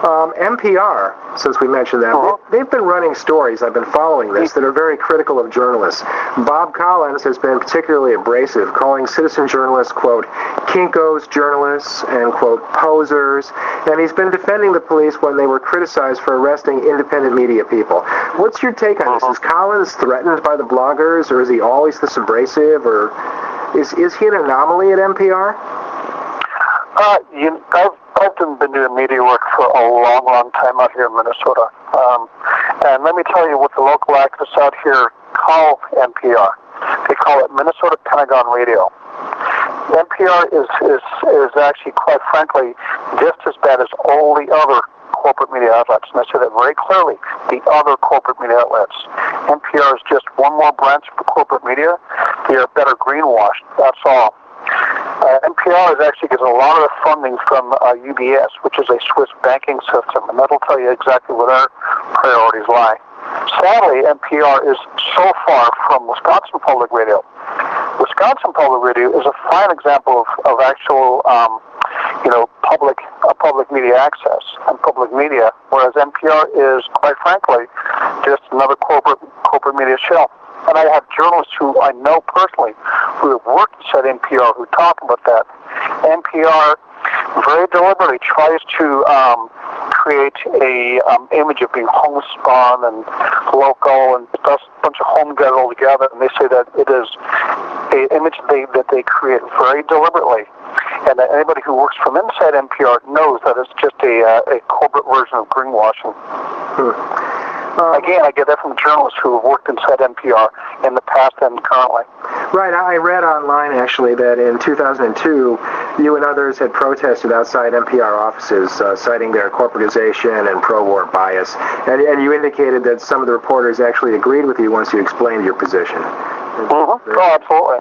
NPR, since we mentioned that, they've been running stories, I've been following this, that are very critical of journalists. Bob Collins has been particularly abrasive, calling citizen journalists, quote, Kinko's journalists, and, quote, posers, and he's been defending the police when they were criticized for arresting independent media people. What's your take on this? Is Collins threatened by the bloggers, or is he always this abrasive, or is he an anomaly at NPR? I've been doing media work for a long, long time out here in Minnesota. And let me tell you what the local activists out here call NPR. They call it Minnesota Pentagon Radio. NPR is actually, quite frankly, just as bad as all the other corporate media outlets. And I say that very clearly, the other corporate media outlets. NPR is just one more branch of the corporate media. They are better greenwashed. That's all. NPR is actually getting a lot of funding from UBS, which is a Swiss banking system, and that'll tell you exactly where their priorities lie. Sadly, NPR is so far from Wisconsin Public Radio. Wisconsin Public Radio is a fine example of actual, public media access and public media, whereas NPR is, quite frankly, just another corporate media shell. And I have journalists who I know personally who have worked at NPR who talk about that. NPR very deliberately tries to create a image of being homespun and local and does a bunch of home get all together, and they say that it is an image that they create very deliberately. And that anybody who works from inside NPR knows that it's just a corporate version of greenwashing. Again, I get that from journalists who have worked inside NPR in the past and currently. Right. I read online, actually, that in 2002, you and others had protested outside NPR offices, citing their corporatization and pro-war bias. And you indicated that some of the reporters actually agreed with you once you explained your position. Oh, absolutely.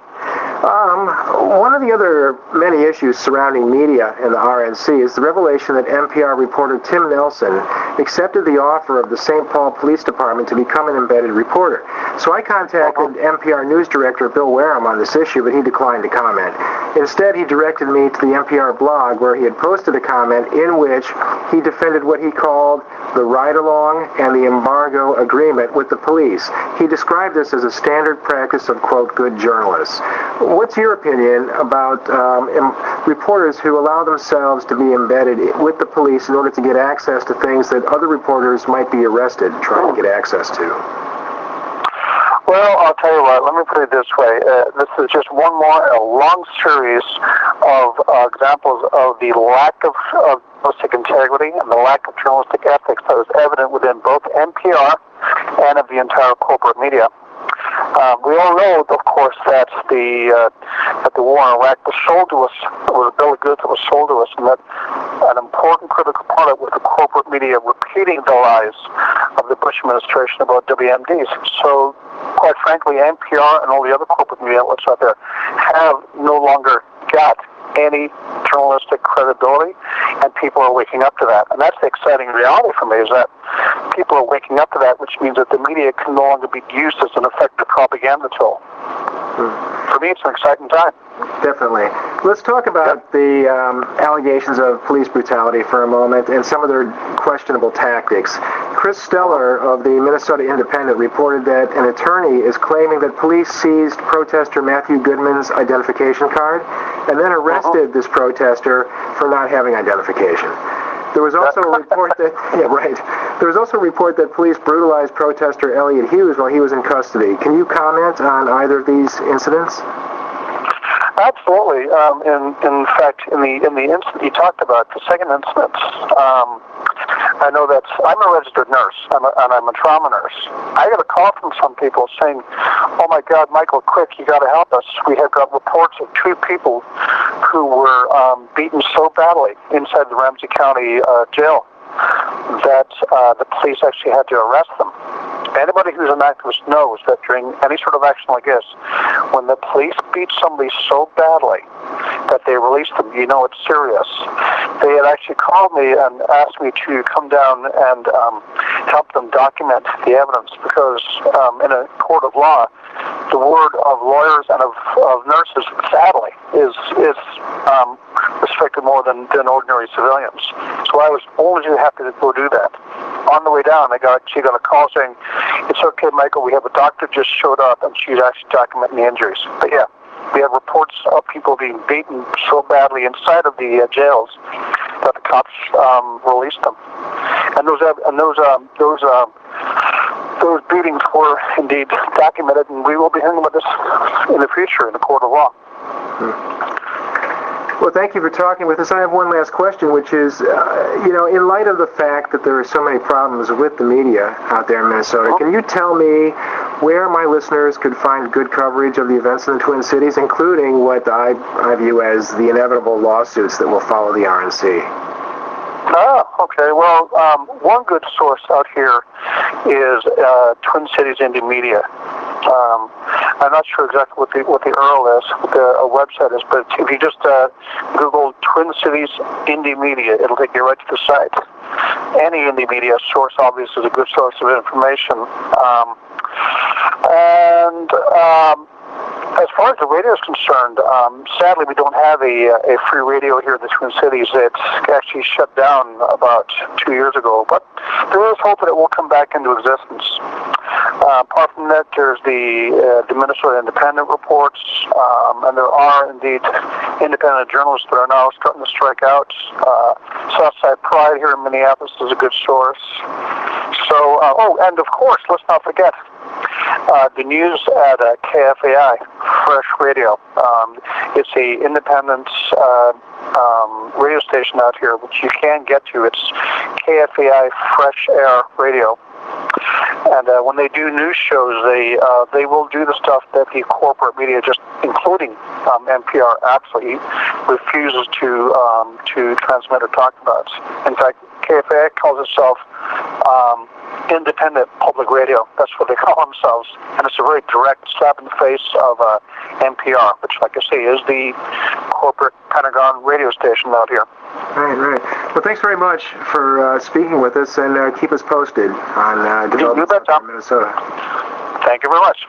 One of the other many issues surrounding media and the RNC is the revelation that NPR reporter Tim Nelson accepted the offer of the St. Paul Police Department to become an embedded reporter. So I contacted NPR news director Bill Wareham on this issue, but he declined to comment. Instead, he directed me to the NPR blog where he had posted a comment in which he defended what he called the ride-along and the embargo agreement with the police. He described this as a standard practice of, quote, good journalists. What's your opinion about reporters who allow themselves to be embedded with the police in order to get access to things that other reporters might be arrested trying to get access to? Well, I'll tell you what, let me put it this way. This is just one more, a long series of examples of the lack of journalistic integrity and the lack of journalistic ethics that is evident within both NPR and of the entire corporate media. We all know, of course, that the war in Iraq was sold to us, was a bill of goods that was sold to us, and that an important critical part of it was the corporate media repeating the lies of the Bush administration about WMDs. So, quite frankly, NPR and all the other corporate media outlets out there have no longer got any journalistic credibility, and people are waking up to that. And that's the exciting reality for me, is that people are waking up to that, which means that the media can no longer be used as an effective propaganda tool. For me, it's an exciting time. Definitely. Let's talk about the allegations of police brutality for a moment and some of their questionable tactics. Chris Steller of the Minnesota Independent reported that an attorney is claiming that police seized protester Matthew Goodman's identification card and then arrested this protester for not having identification. There was also a report that There was also a report that police brutalized protester Elliot Hughes while he was in custody. Can you comment on either of these incidents? Absolutely. In fact, in the incident you talked about, the second incident, I know that I'm a registered nurse, and I'm a trauma nurse. I got a call from some people saying, "Oh my God, Michael, quick, you got to help us. We have got reports of two people who were beaten so badly inside the Ramsey County jail that the police actually had to arrest them." Anybody who's an activist knows that during any sort of action like this, when the police beat somebody so badly that they release them, you know it's serious. They had actually called me and asked me to come down and help them document the evidence, because in a court of law, the word of lawyers and of nurses, sadly, is respected more than ordinary civilians. So I was only too happy to go do that. On the way down, she got a call saying, "It's okay, Michael, we have a doctor just showed up, and she's actually documenting the injuries." But yeah, we have reports of people being beaten so badly inside of the jails that the cops released them. And those beatings were indeed documented, and we will be hearing about this in the future in the court of law. Well, thank you for talking with us. I have one last question, which is, in light of the fact that there are so many problems with the media out there in Minnesota, can you tell me where my listeners could find good coverage of the events in the Twin Cities, including what I view as the inevitable lawsuits that will follow the RNC? Okay. Well, one good source out here is Twin Cities Indie Media. I'm not sure exactly what the URL is, what the website is, but if you just Google Twin Cities Indie Media, it'll take you right to the site. Any indie media source, obviously, is a good source of information. As far as the radio is concerned, sadly we don't have a free radio here in the Twin Cities. It's actually shut down about 2 years ago, but there is hope that it will come back into existence. Apart from that, there's the Minnesota Independent reports, and there are indeed independent journalists that are now starting to strike out. Southside Pride here in Minneapolis is a good source. So, and of course, let's not forget the news at KFAI, Fresh Radio. It's a independent radio station out here, which you can get to. It's KFAI Fresh Air Radio. And when they do news shows, they will do the stuff that the corporate media, just including NPR, absolutely refuses to transmit or talk about. In fact, KFAI calls itself independent public radio. That's what they call themselves, and it's a very direct slap in the face of NPR, which, like I say, is the corporate Pentagon radio station out here. Right. Well, thanks very much for speaking with us, and keep us posted on developments in Minnesota. Thank you very much.